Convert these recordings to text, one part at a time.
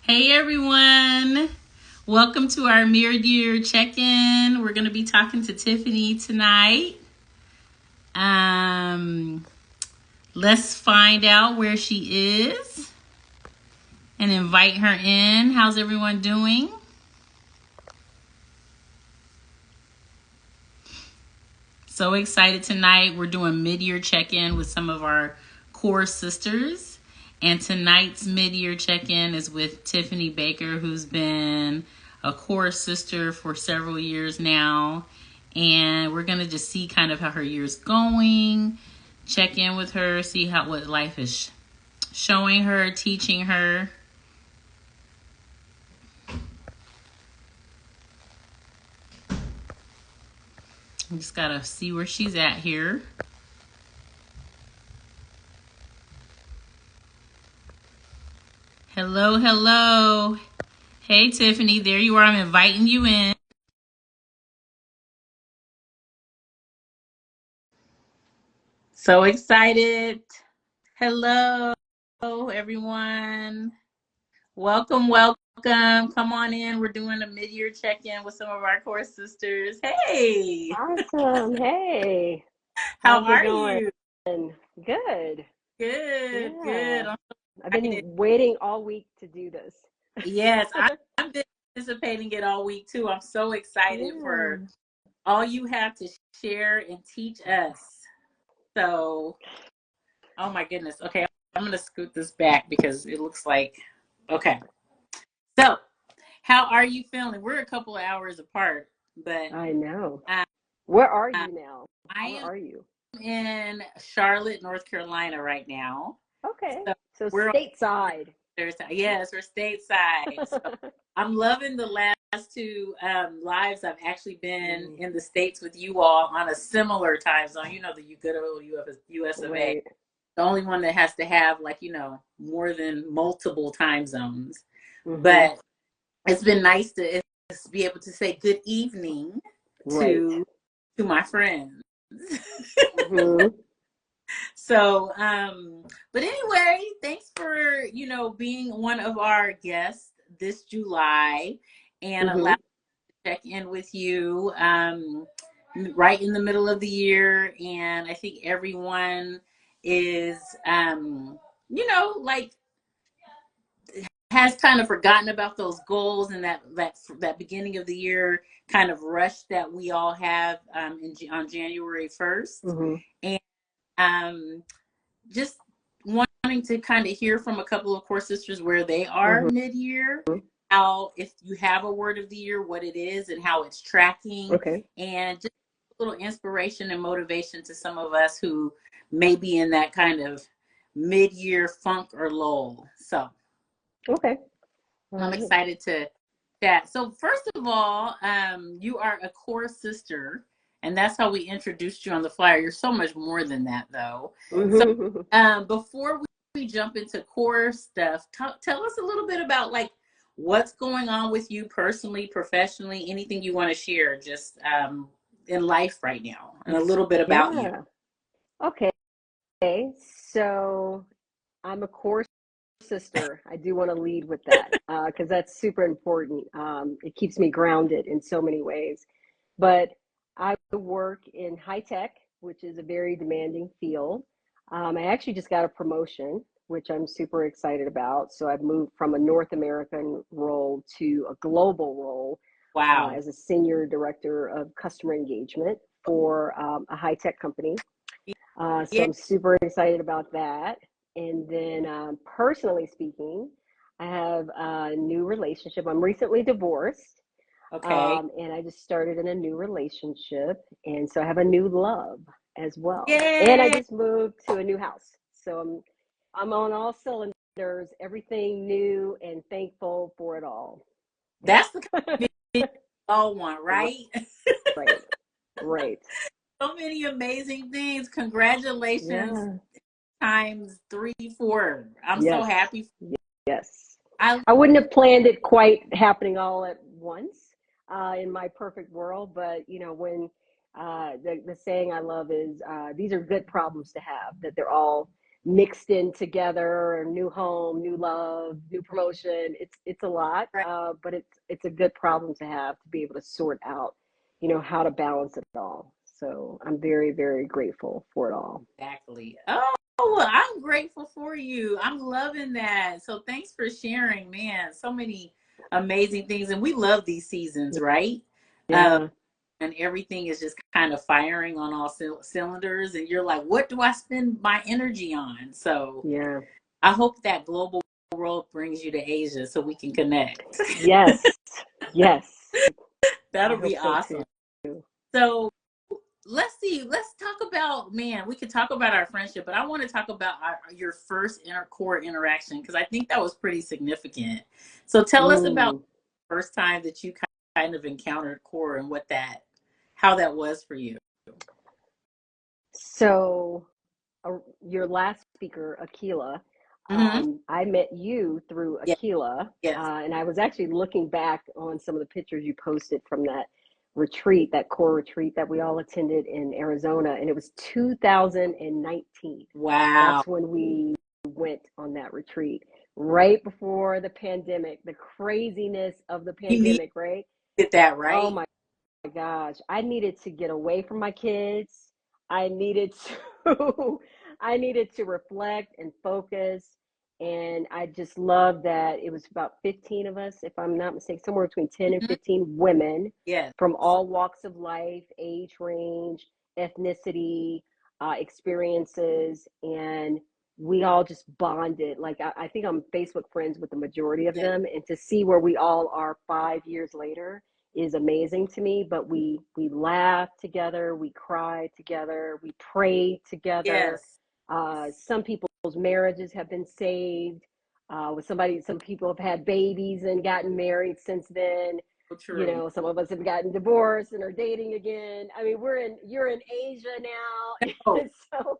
Hey everyone, welcome to our mid-year check-in. We're going to be talking to Tiffany tonight. Um, let's find out where she is and invite her in. How's everyone doing? So excited tonight. We're doing mid-year check-in with some of our core sisters. And tonight's mid-year check-in is with Tiffany Baker, who's been a core sister for several years now. And we're going to just see kind of how her year's going, check in with her, see what life is showing her, teaching her. We just got to see where she's at here. Hello, hello. Hey, Tiffany, there you are. I'm inviting you in. So excited. Hello, everyone. Welcome, welcome. Come on in. We're doing a mid-year check-in with some of our core sisters. Hey, Awesome. Hey, how how's it are going? you? Good. Good, good. Yeah. I'm I've so been excited. waiting all week to do this. Yes, I've been anticipating it all week too. I'm so excited for Yeah. all you have to share and teach us. So, oh my goodness. Okay, I'm going to scoot this back because it looks like, okay. So, how are you feeling? We're a couple of hours apart, but I know. uh, Where are you now? Where I are you? am in Charlotte, North Carolina right now. Okay. So So we're on stateside. the other side. Yes, we're stateside. So I'm loving the last two lives. I've actually been Mm, in the States with you all on a similar time zone. You know, the good old US of A. right. The only one that has to have, like, more than multiple time zones. Mm-hmm. But it's been nice to be able to say good evening Right. to my friends. Mm-hmm. So, but anyway, thanks for being one of our guests this July and allow Mm-hmm. me to check in with you right in the middle of the year. And I think everyone is like has kind of forgotten about those goals and that beginning of the year kind of rush that we all have on January 1st. Mm-hmm. And um, just wanting to kind of hear from a couple of core sisters where they are Mm-hmm. mid-year, how, if you have a word of the year, what it is and how it's tracking, Okay. and just a little inspiration and motivation to some of us who may be in that kind of mid-year funk or lull. So Okay. All I'm right. excited to chat. So first of all, you are a core sister, and that's how we introduced you on the flyer. You're so much more than that, though. So Mm-hmm. before we jump into core stuff, tell us a little bit about like what's going on with you personally, professionally, anything you want to share, just in life right now, and a little bit about you. Yeah. Okay. So I'm a core sister. I do want to lead with that because that's super important. It keeps me grounded in so many ways. But I work in high tech, which is a very demanding field. I actually just got a promotion, which I'm super excited about. So I've moved from a North American role to a global role Wow. as a senior director of customer engagement for a high tech company. So Yeah. I'm super excited about that. And then personally speaking, I have a new relationship. I'm recently divorced, Okay. and I just started in a new relationship. And so I have a new love as well. And I Yay. just moved to a new house. So I'm on all cylinders, everything new and thankful for it all. That's the kind of all one, right? Right, right. So many amazing things. Congratulations Yeah. times three, four. I'm so Yes. happy. Yes. I I wouldn't have planned it quite happening all at once in my perfect world, but when the saying I love is these are good problems to have, that they're all mixed in together, new home, new love, new promotion. It's a lot, Right. but it's a good problem to have, to be able to sort out, you know, how to balance it all. So I'm very, very grateful for it all. Exactly. Oh, well, I'm grateful for you. I'm loving that. So thanks for sharing, man. So many amazing things. And we love these seasons, right? Uh, Yeah, and everything is just kind of firing on all cylinders. And you're like, what do I spend my energy on? So yeah. I hope that global world brings you to Asia so we can connect. Yes, yes. I That'll hope be so awesome. too. So let's see. Let's talk about, man. We could talk about our friendship, but I want to talk about your first core interaction because I think that was pretty significant. So tell us about Mm. the first time that you kind of encountered core and how that was for you. So, your last speaker, Akila, Mm-hmm. I met you through Yes. Akila, Yes. and I was actually looking back on some of the pictures you posted from that retreat, that core retreat that we all attended in Arizona, and it was 2019. Wow. That's when we went on that retreat, right before the pandemic, the craziness of the You needed pandemic, right? that, Oh right? my gosh, I needed to get away from my kids. I needed to I needed to reflect and focus. And I just love that it was about 15 of us, if I'm not mistaken, somewhere between 10 and Mm-hmm. 15 women Yes. from all walks of life, age range, ethnicity, experiences, and we all just bonded. Like I think I'm Facebook friends with the majority of Yes. them, and to see where we all are 5 years later is amazing to me. But we laughed together, we cried together, we prayed together. Yes. Some people's marriages have been saved. Some people have had babies and gotten married since then. So You true. know, some of us have gotten divorced and are dating again. I mean, you're in Asia now. Oh, And so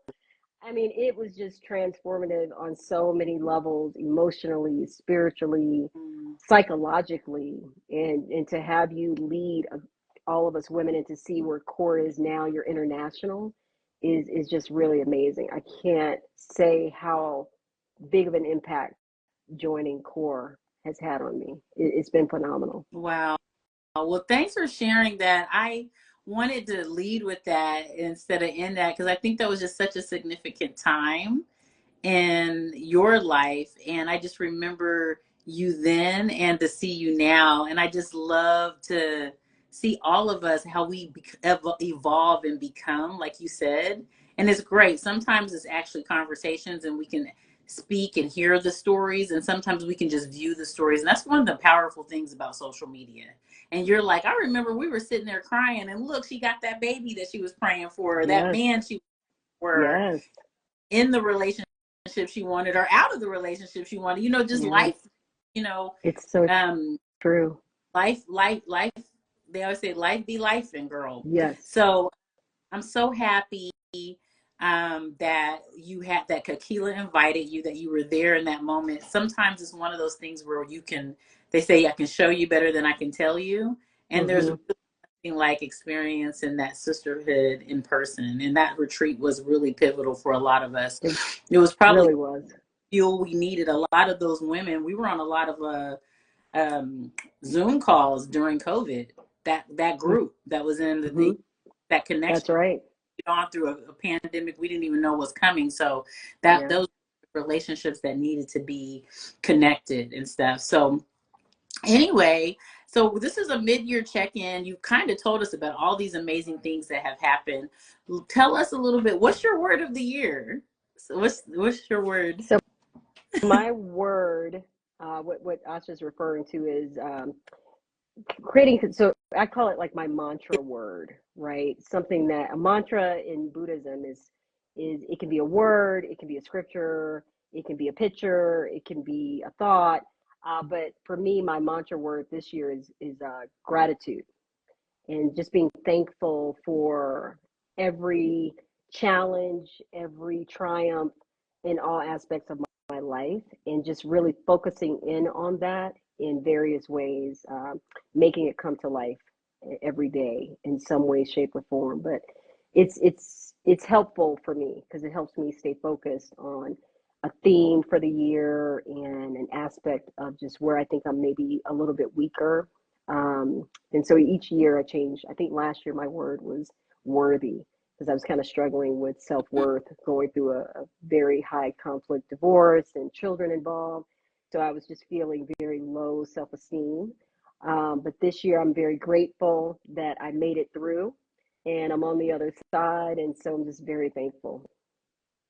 I mean, it was just transformative on so many levels, emotionally, spiritually, mm, psychologically, and to have you lead all of us women and to see where core is now, you're international, is just really amazing. I can't say how big of an impact joining core has had on me. It's been phenomenal. wow. Well, thanks for sharing that. I wanted to lead with that instead of end that because I think that was just such a significant time in your life. And I just remember you then and to see you now. And I just love to see all of us how we evolve and become, like you said. And it's great. Sometimes it's actually conversations and we can speak and hear the stories. And sometimes we can just view the stories. And that's one of the powerful things about social media. And you're like, I remember we were sitting there crying, and look, she got that baby that she was praying for, or that Yes, man she were yes, in the relationship she wanted or out of the relationship she wanted, just yes. life, you know, It's so um, true. life, they always say life be life and girl. Yes, So I'm so happy that you had that Kakila invited you, that you were there in that moment. Sometimes it's one of those things where they say, I can show you better than I can tell you. And there's hmm, really nothing like experiencing that sisterhood in person. And that retreat was really pivotal for a lot of us. it It was probably really was. fuel we needed. A lot of those women, we were on a lot of um, Zoom calls during COVID. That group that was in Hmm. that connection That's right. gone through a pandemic we didn't even know was coming. So that Yeah. those relationships that needed to be connected and stuff. So anyway, so this is a mid-year check-in. You kind of told us about all these amazing things that have happened. Tell us a little bit. What's your word of the year? So what's your word? So my word, what Asha's referring to is creating. So I call it like my mantra word, right? Something that a mantra in Buddhism is it can be a word, it can be a scripture, it can be a picture, it can be a thought. But for me, my mantra word this year is gratitude, and just being thankful for every challenge, every triumph in all aspects of my life, and just really focusing in on that in various ways, making it come to life every day in some way, shape, or form. But it's it's helpful for me because it helps me stay focused on a theme for the year and an aspect of just where I think I'm maybe a little bit weaker. And so each year I change. I think last year my word was worthy because I was kind of struggling with self worth, going through a very high conflict divorce and children involved. So I was just feeling very low self esteem. But this year I'm very grateful that I made it through and I'm on the other side. And so I'm just very thankful.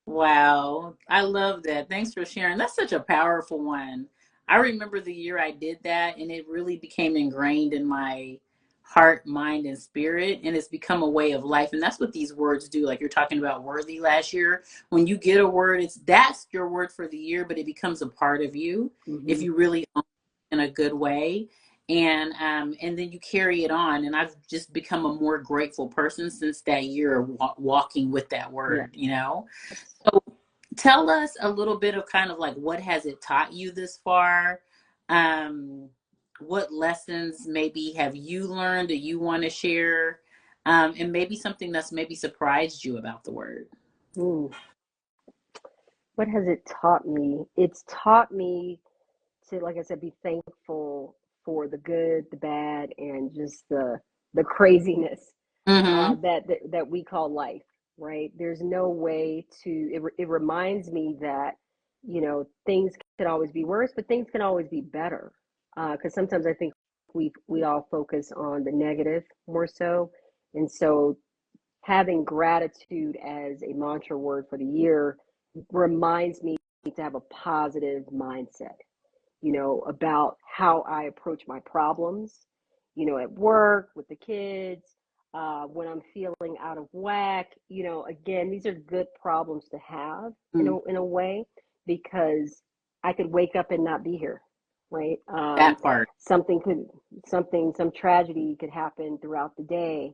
Wow. I love that. Thanks for sharing. That's such a powerful one. I remember the year I did that, and it really became ingrained in my heart, mind, and spirit. And it's become a way of life. And that's what these words do. Like you're talking about worthy last year. When you get a word, that's your word for the year, but it becomes a part of you if Hmm. you really own it in a good way. And then you carry it on. And I've just become a more grateful person since that year of walking with that Yes. word, So tell us a little bit of kind of like what has it taught you this far? Um, what lessons maybe have you learned that you want to share? And maybe something that's maybe surprised you about the word. Mm. What has it taught me? It's taught me to, like I said, be thankful for the good, the bad, and just the craziness Mm-hmm. that we call life. Right? There's no way to. It reminds me that things can always be worse, but things can always be better. Because sometimes I think we all focus on the negative more so, and so having gratitude as a mantra word for the year reminds me to have a positive mindset, about how I approach my problems, at work, with the kids, when I'm feeling out of whack. Again, these are good problems to have Mm, in a way, because I could wake up and not be here, right? that part. Something could, some tragedy could happen throughout the day,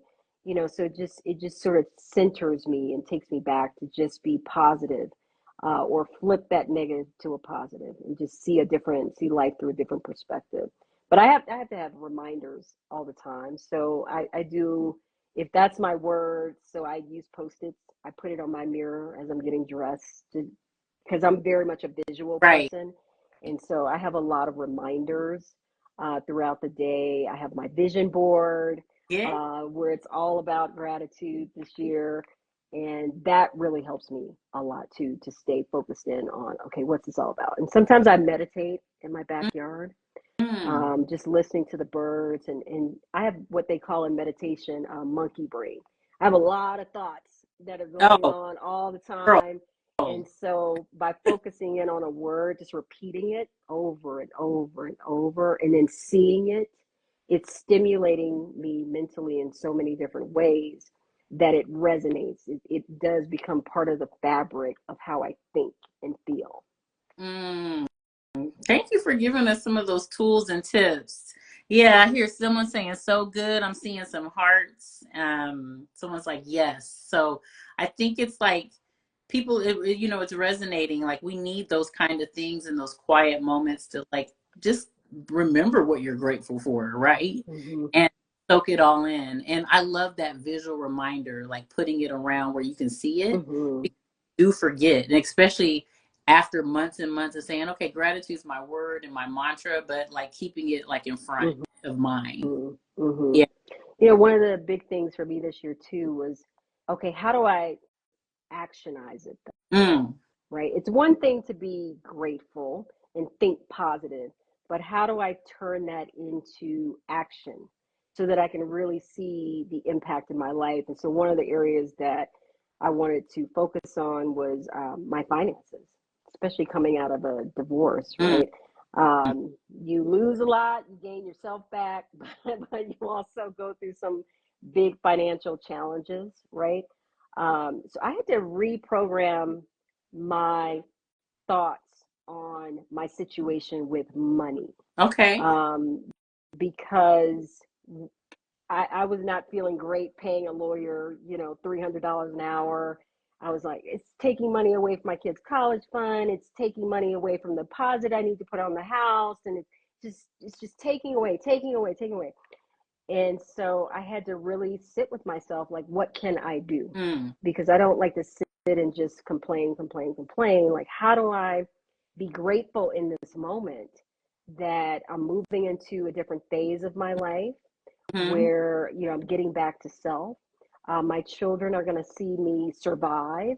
so it just sort of centers me and takes me back to just be positive, or flip that negative to a positive and just see life through a different perspective. But I have to have reminders all the time. So I do, if that's my word. So I use Post-its. I put it on my mirror as I'm getting dressed, because I'm very much a visual Right. person, and so I have a lot of reminders throughout the day. I have my vision board, Yeah. where it's all about gratitude this year. And that really helps me a lot too, to stay focused in on, okay, what's this all about? And sometimes I meditate in my backyard, Mm. just listening to the birds. And I have what they call in meditation, monkey brain. I have a lot of thoughts that are going Oh, on all the girl. time. And so by focusing in on a word, just repeating it over and over and over, and then seeing it, it's stimulating me mentally in so many different ways that it resonates. It does become part of the fabric of how I think and feel. Mm. Thank you for giving us some of those tools and tips. Yeah, I hear someone saying so good. I'm seeing some hearts. Someone's like, yes. So I think it's like people, it's resonating. Like we need those kind of things and those quiet moments to like just remember what you're grateful for, right? Hmm. And soak it all in. And I love that visual reminder, like putting it around where you can see it. Hmm. Because you do forget, and especially after months and months of saying, okay, gratitude is my word and my mantra, but like keeping it like in front Hmm. of mind. Hmm. Yeah. One of the big things for me this year too was, okay, how do I actionize it though? Mm. Right? It's one thing to be grateful and think positive, but how do I turn that into action so that I can really see the impact in my life? And so one of the areas that I wanted to focus on was my finances, especially coming out of a divorce, Mm. right? You lose a lot, you gain yourself back, but you also go through some big financial challenges, right? So I had to reprogram my thoughts on my situation with money, Okay. um, because I was not feeling great paying a lawyer, $300 an hour. I was like, it's taking money away from my kids' college fund. It's taking money away from the deposit I need to put on the house, and it's just taking away, taking away, taking away. And so I had to really sit with myself, like, what can I do? Mm. Because I don't like to sit and just complain, complain, complain. Like, how do I be grateful in this moment that I'm moving into a different phase of my life Mm-hmm. where, I'm getting back to self. My children are going to see me survive.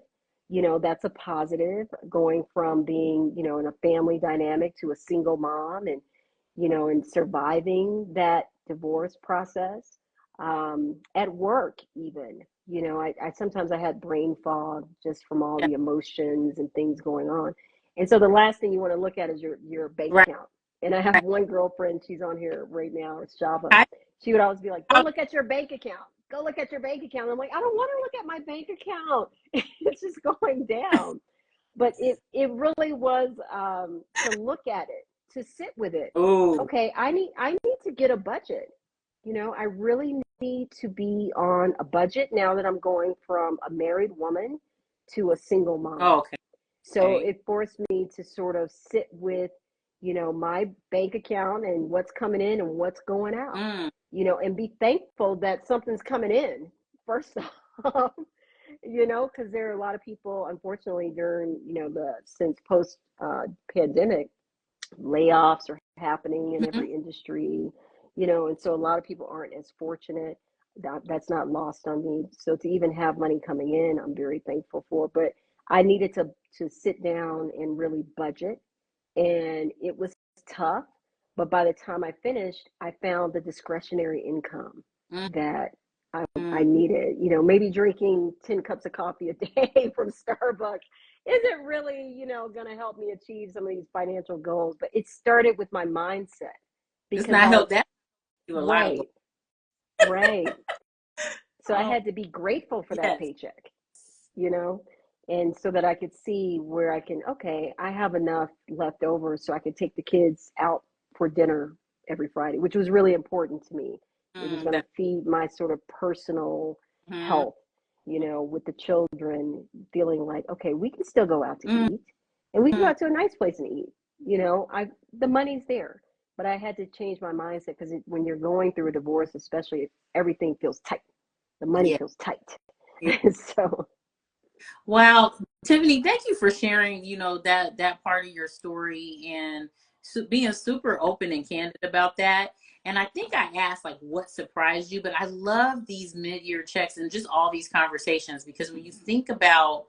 That's a positive, going from being, in a family dynamic to a single mom, and surviving that divorce process. At work, even, I sometimes I had brain fog just from all Yeah. the emotions and things going on. And so the last thing you want to look at is your bank Right. account. And I have one girlfriend, she's on here right now, it's Shava. I, She would always be like, go look at your bank account. Go look at your bank account. I'm like, I don't want to look at my bank account. It's just going down. But it really was, to look at it, to sit with it. oh, Okay, I need to get a budget. I really need to be on a budget now that I'm going from a married woman to a single mom. okay. So it forced me to sort of sit with, my bank account and what's coming in and what's going out, Mm. and be thankful that something's coming in, first off, because there are a lot of people, unfortunately, during, since post pandemic, layoffs are happening in Mm-hmm. every industry, and so a lot of people aren't as fortunate. That's not lost on me. So to even have money coming in, I'm very thankful for. But I needed to sit down and really budget, and it was tough. But by the time I finished, I found the discretionary income that I Mm-hmm. needed. Maybe drinking 10 cups of coffee a day from Starbucks isn't really, going to help me achieve some of these financial goals. But it started with my mindset It's because not help that do a lot of. right, right. So I Oh, had to be grateful for that yes. paycheck, you know, and so that I could see where I can, okay, I have enough left over so I could take the kids out for dinner every Friday, which was really important to me. It was Mm, going to that, feed my sort of personal mm, health, with the children feeling like, okay, we can still go out to mm, eat and we can go mm. out to a nice place and eat. The money's there, but I had to change my mindset because when you're going through a divorce, especially, everything feels tight. The money Yeah. feels tight. Yeah. So, Wow, Tiffany, thank you for sharing, that part of your story and being super open and candid about that. And I think I asked like what surprised you, but I love these mid-year checks and just all these conversations because when you think about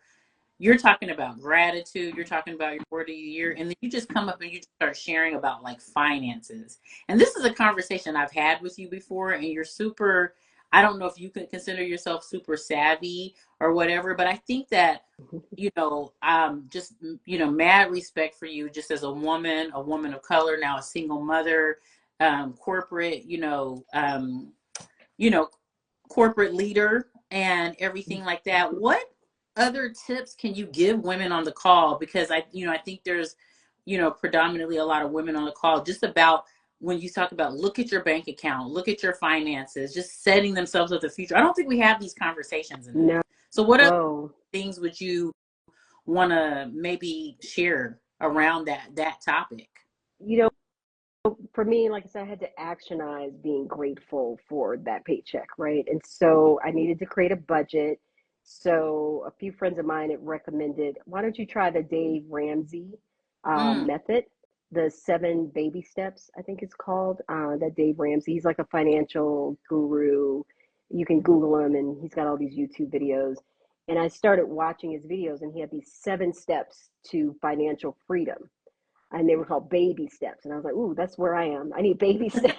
you're talking about gratitude, you're talking about your word of the year, and then you just come up and you just start sharing about like finances. And this is a conversation I've had with you before, and you're super, I don't know if you can consider yourself super savvy or whatever, but I think that, just, mad respect for you just as a woman of color, now a single mother, corporate, you know, corporate leader and everything like that. What other tips can you give women on the call? Because I think there's, predominantly a lot of women on the call just about when you talk about look at your bank account, look at your finances, just setting themselves up the future. I don't think we have these conversations enough. no, So what other things would you want to maybe share around that topic? you know, for me, like I said, I had to actionize being grateful for that paycheck, right? And so I needed to create a budget. So a few friends of mine had recommended, why don't you try the Dave Ramsey Mm, method, the 7 baby steps, I think it's called. That Dave Ramsey, he's like a financial guru. You can Google him, and he's got all these YouTube videos. And I started watching his videos, and he had these 7 steps to financial freedom, and they were called baby steps. And I was like, ooh, that's where I am. I need baby steps.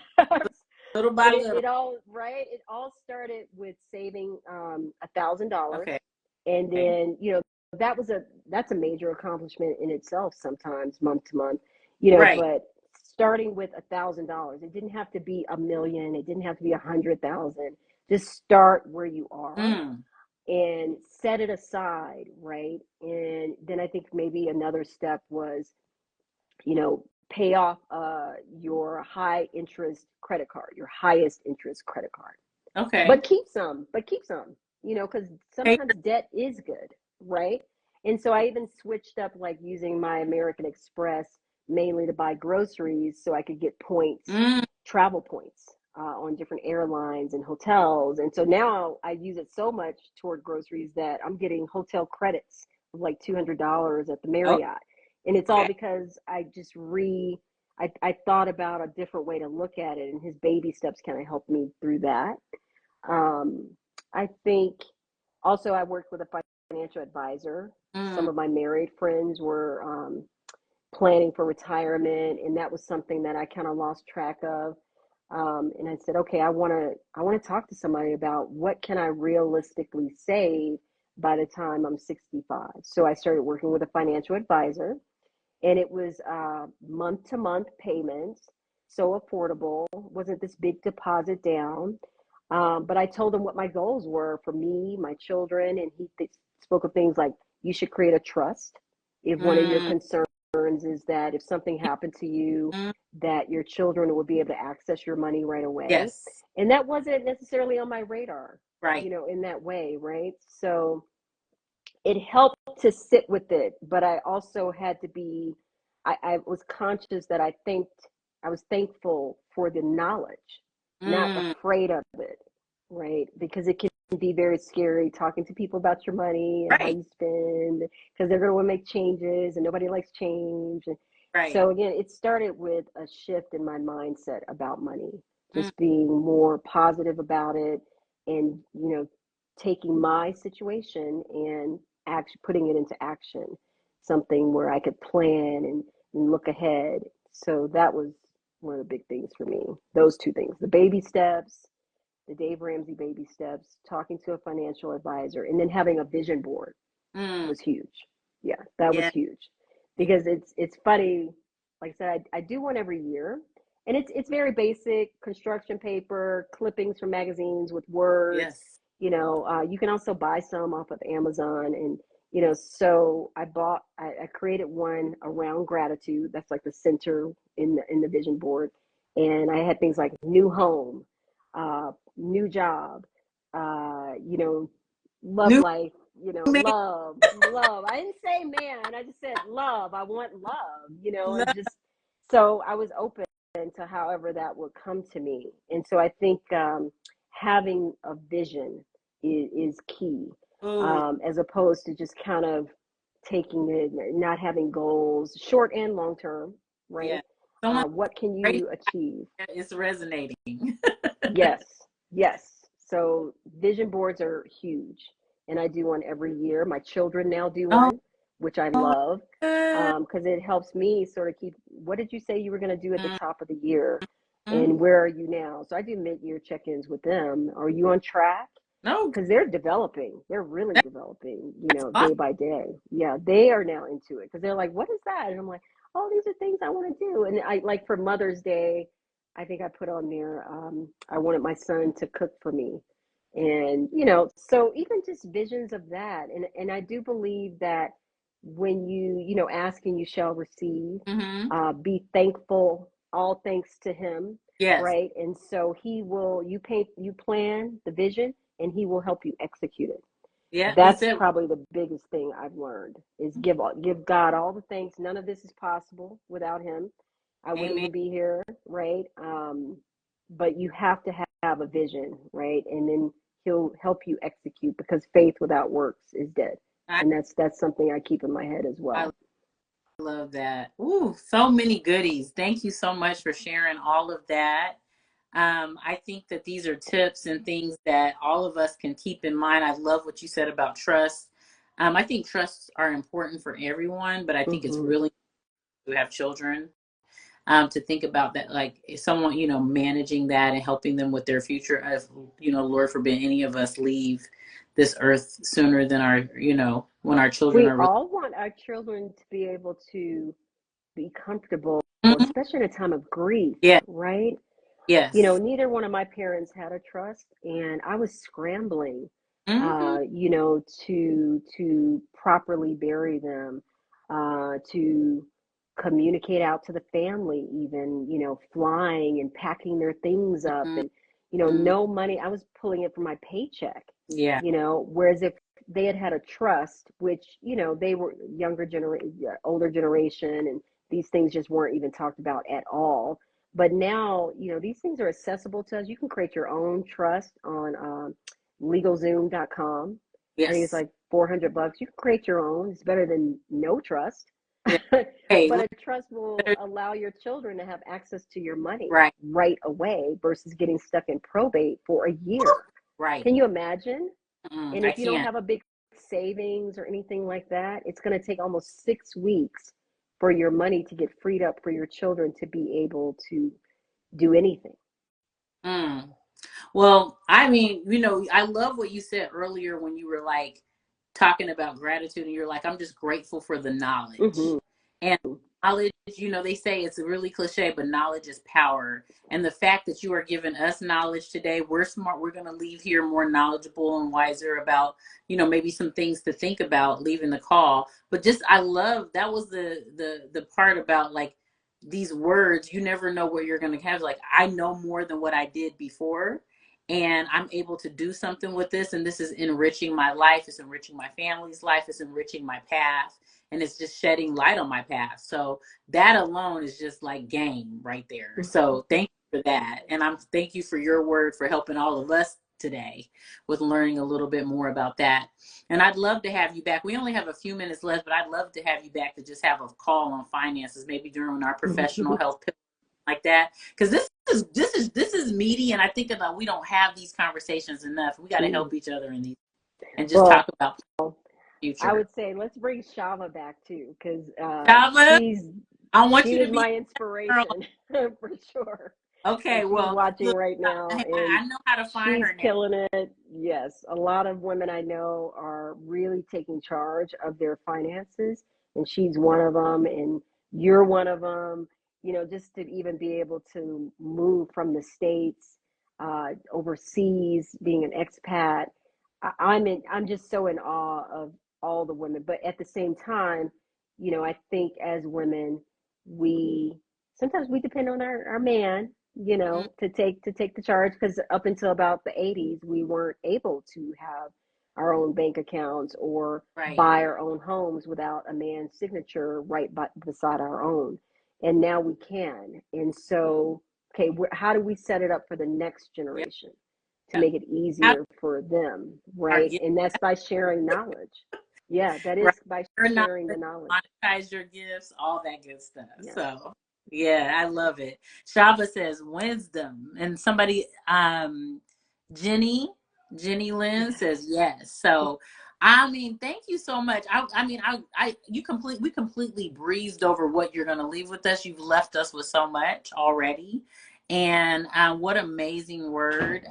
little by But it, little. it all right. It all started with saving $1,000, Okay. and Okay. then that's a major accomplishment in itself. Sometimes month to month, Right. but starting with $1,000, it didn't have to be a million. It didn't have to be 100,000. Just start where you are Mm, and set it aside, right? And then I think maybe another step was, pay off your high interest credit card, your highest interest credit card. okay. But keep some, because Okay. sometimes debt is good, right? And so I even switched up, like using my American Express mainly to buy groceries so I could get points, Mm, travel points. on different airlines and hotels. And so now I use it so much toward groceries that I'm getting hotel credits of like $200 at the Oh, Marriott. And it's all okay. because I thought about a different way to look at it, and his baby steps kind of helped me through that. Um, I think also I worked with a financial advisor. Some Mm, of my married friends were planning for retirement, and that was something that I kind of lost track of. And I said, okay, I want to talk to somebody about what can I realistically save by the time I'm 65. So I started working with a financial advisor, and it was month to month payments, so affordable. Wasn't this big deposit down. But I told him what my goals were for me, my children, and he spoke of things like you should create a trust. If one of your mm, concerns is that if something happened to you, mm. that your children will be able to access your money right away. Yes. And that wasn't necessarily on my radar, Right. in that way, right? So it helped to sit with it, but I also had to be, I was conscious that I was thankful for the knowledge, not Mm, afraid of it, right? Because it can be very scary talking to people about your money and how right. you spend, because they're going to want to make changes and nobody likes change. And Right. so again, it started with a shift in my mindset about money, Mm, just being more positive about it, and taking my situation and actually putting it into action, something where I could plan and look ahead. So that was one of the big things for me. Those two things: the baby steps, the Dave Ramsey baby steps, talking to a financial advisor, and then having a vision board mm. was huge. Yeah, that was Yeah. huge, because it's funny. Like I said, I do one every year, and it's very basic: construction paper, clippings from magazines with words. Yes. You can also buy some off of Amazon, and so I created one around gratitude. That's like the center in the vision board, and I had things like new home, new job, you know, love New life, man. love. I didn't say man, I just said love. I want love, and Love. just so I was open to however that would come to me. And so I think having a vision is key, Oh, as opposed to just kind of taking it, not having goals, short and long term, right? yeah. Someone What can right you achieve? here is resonating. Yes, yes. So vision boards are huge, and I do one every year. My children now do Oh, one, which I oh, love, good. because it helps me sort of keep. What did you say you were going to do at the top of the year, Mm-hmm. and where are you now? So I do mid-year check-ins with them. Are you on track? No, Because they're developing. They're really developing, that's awesome. day by day. Yeah, they are now into it because they're like, "What is that?" And I'm like, "Oh, these are things I want to do." And I like for Mother's Day, I think I put on there, I wanted my son to cook for me. And, so even just visions of that. And I do believe that when ask and you shall receive, Mm-hmm. be thankful, all thanks to him, Yes. right? And so you plan the vision, and he will help you execute it. Yeah. He That's said, probably the biggest thing I've learned is give God all the thanks. None of this is possible without him. I wouldn't Amen. even be here, right? But you have to have a vision, right? And then he'll help you execute, because faith without works is dead. I, And that's something I keep in my head as I well. love that. Ooh, so many goodies. Thank you so much for sharing all of that. I think that these are tips and things that all of us can keep in mind. I love what you said about trust. I think trusts are important for everyone, but I think it's Hmm. really to have children, to think about that, like if someone, managing that and helping them with their future. If, Lord forbid any of us leave this earth sooner than when our children We are really. all want our children to be able to be comfortable, Mhm. especially in a time of grief, Yeah. right? Yes. Neither one of my parents had a trust, and I was scrambling, Hmm. to properly bury them, to communicate out to the family, even, flying and packing their things up, Hmm. and, no money. I was pulling it from my paycheck, Yeah. whereas if they had a trust, which, they were older generation, and these things just weren't even talked about at all. But now, these things are accessible to us. You can create your own trust on LegalZoom.com. I think it's Yes. like $400. You can create your own. It's better than no trust. Yeah. Hey, But a trust will allow your children to have access to your money right. right away versus getting stuck in probate for a year. Right. Can you imagine? And I if you don't can't. have a big savings or anything like that, it's going to take almost 6 weeks for your money to get freed up for your children to be able to do anything. Mm. Well, I mean, I love what you said earlier when you were like talking about gratitude and you're like, I'm just grateful for the knowledge. Mm-hmm. And knowledge, they say it's a really cliche, but knowledge is power. And the fact that you are giving us knowledge today, we're smart. We're going to leave here more knowledgeable and wiser about, maybe some things to think about leaving the call. But just, I love, that was the part about like these words. You never know what you're going to have. Like, I know more than what I did before, and I'm able to do something with this, and this is enriching my life, it's enriching my family's life, it's enriching my path, and it's just shedding light on my path. So that alone is just like game right there. So thank you for that, and thank you for your word for helping all of us today with learning a little bit more about that. And I'd love to have you back. We only have a few minutes left, but I'd love to have you back to just have a call on finances, maybe during our professional health like that, because this is meaty, and I think about, we don't have these conversations enough. We got to help each other in these and just Well, talk about the I future. would say let's bring Shava back too, because Shava, I want she you was to be my a girl. inspiration for sure. And Okay, she's well, watching look, right now, and I know how to find she's her now. killing it. Yes, a lot of women I know are really taking charge of their finances, and she's one of them, and you're one of them. Just to even be able to move from the States, overseas, being an expat, I'm just so in awe of all the women. But at the same time, I think as women, we sometimes we depend on our man, Mm, to take the charge, because up until about the 80s, we weren't able to have our own bank accounts or right. buy our own homes without a man's signature right beside our own. And now we can. And so, okay, how do we set it up for the next Yep. generation to Yep. make it How do easier for them, you right? And that's by sharing knowledge. Yeah, that right? is by You're not sharing the knowledge. monetize your gifts, all that good stuff. Yes. So yeah, I love it. Shava says wisdom, and somebody, Jenny, Jenny Lynn Yes. says yes. So I mean, thank you so much. We completely breezed over what you're going to leave with us. You've left us with so much already, and what amazing word.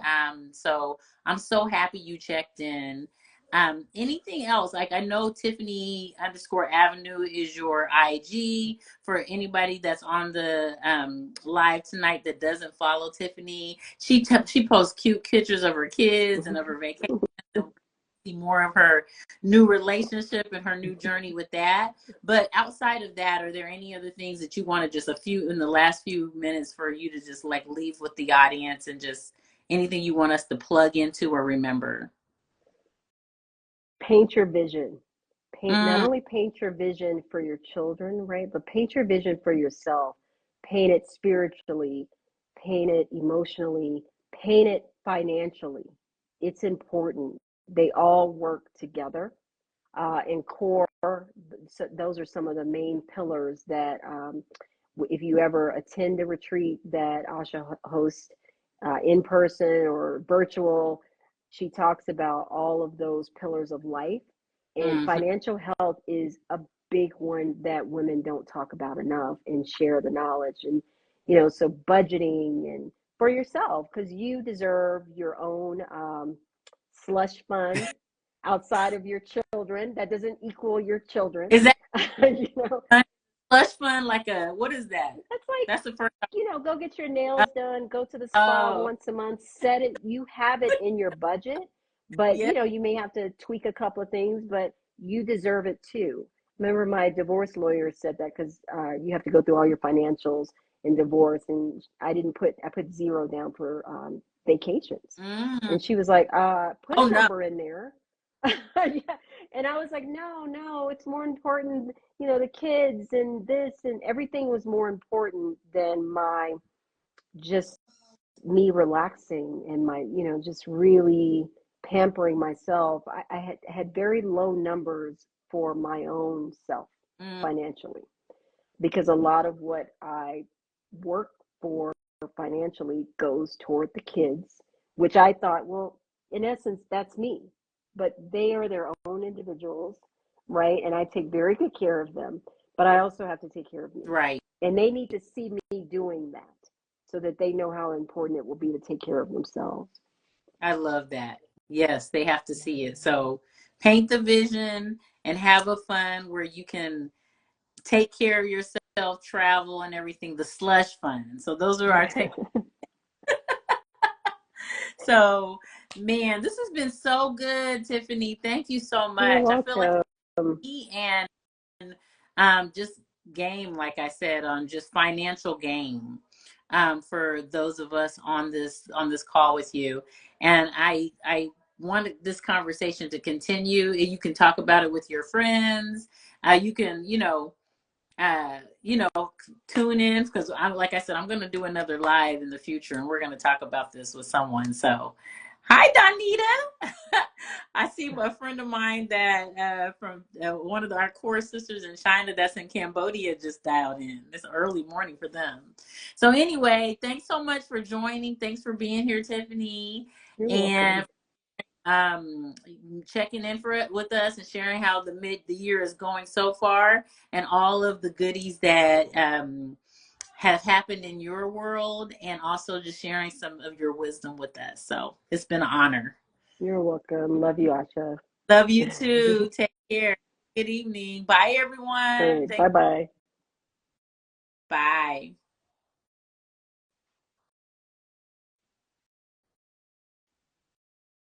So I'm so happy you checked in. Anything else? Like, I know Tiffany _ Avenue is your IG. For anybody that's on the live tonight that doesn't follow Tiffany, she posts cute pictures of her kids and of her vacation. And see more of her new relationship and her new journey with that. But outside of that, are there any other things that you want to, just a few in the last few minutes, for you to just like leave with the audience, and just anything you want us to plug into or remember? Paint your vision. Not Mm, only paint your vision for your children, right, but paint your vision for yourself. Paint it spiritually, paint it emotionally, paint it financially. It's important. They all work together. In core, so those are some of the main pillars that, if you ever attend a retreat that Asha hosts, in person or virtual, she talks about all of those pillars of life. And mm-hmm. financial health is a big one that women don't talk about enough and share the knowledge. And, so budgeting and for yourself, because you deserve your own slush fund outside of your children. That doesn't equal your children. Is that you know, slush fund? Like a, what is that? that's like, That's the first. go get your Oh, nails done, go to the spa oh, once a month, set it, you have it in your budget, but yeah, you may have to tweak a couple of things, but you deserve it too. Remember, my divorce lawyer said that, because you have to go through all your financials in divorce, and I put zero down for vacations. mm. And she was like, put Oh a no. number in there. Yeah. And I was like, no, no, it's more important, the kids and this and everything was more important than my just me relaxing and my, just really pampering myself. I had very low numbers for my own self Mm, financially, because a lot of what I work for financially goes toward the kids, which I thought, well, in essence, that's me. But they are their own individuals, right? And I take very good care of them, but I also have to take care of me. right. And they need to see me doing that so that they know how important it will be to take care of themselves. I love that. Yes, they have to see it. So paint the vision and have a fun where you can take care of yourself, travel and everything, the slush fund. So those are our take. So, man, this has been so good, Tiffany. Thank you so You're much. I feel like welcome. me and just game, like I said, on just financial game for those of us on this call with you. And I wanted this conversation to continue. You can talk about it with your friends. You can, you know, tune in because I'm like I said, I'm going to do another live in the future, and we're going to talk about this with someone. So, hi, Donita. I see a friend of mine that from one of our core sisters in China that's in Cambodia just dialed in. It's early morning for them. So anyway, thanks so much for joining. Thanks for being here, Tiffany, You're and welcome. um checking in for it with us and sharing how the year is going so far and all of the goodies that have happened in your world and also just sharing some of your wisdom with us. So it's been an honor. You're welcome. Love you, Asha. Love you too. Take care. Good evening. Bye All everyone. right. Thank Bye bye. Bye.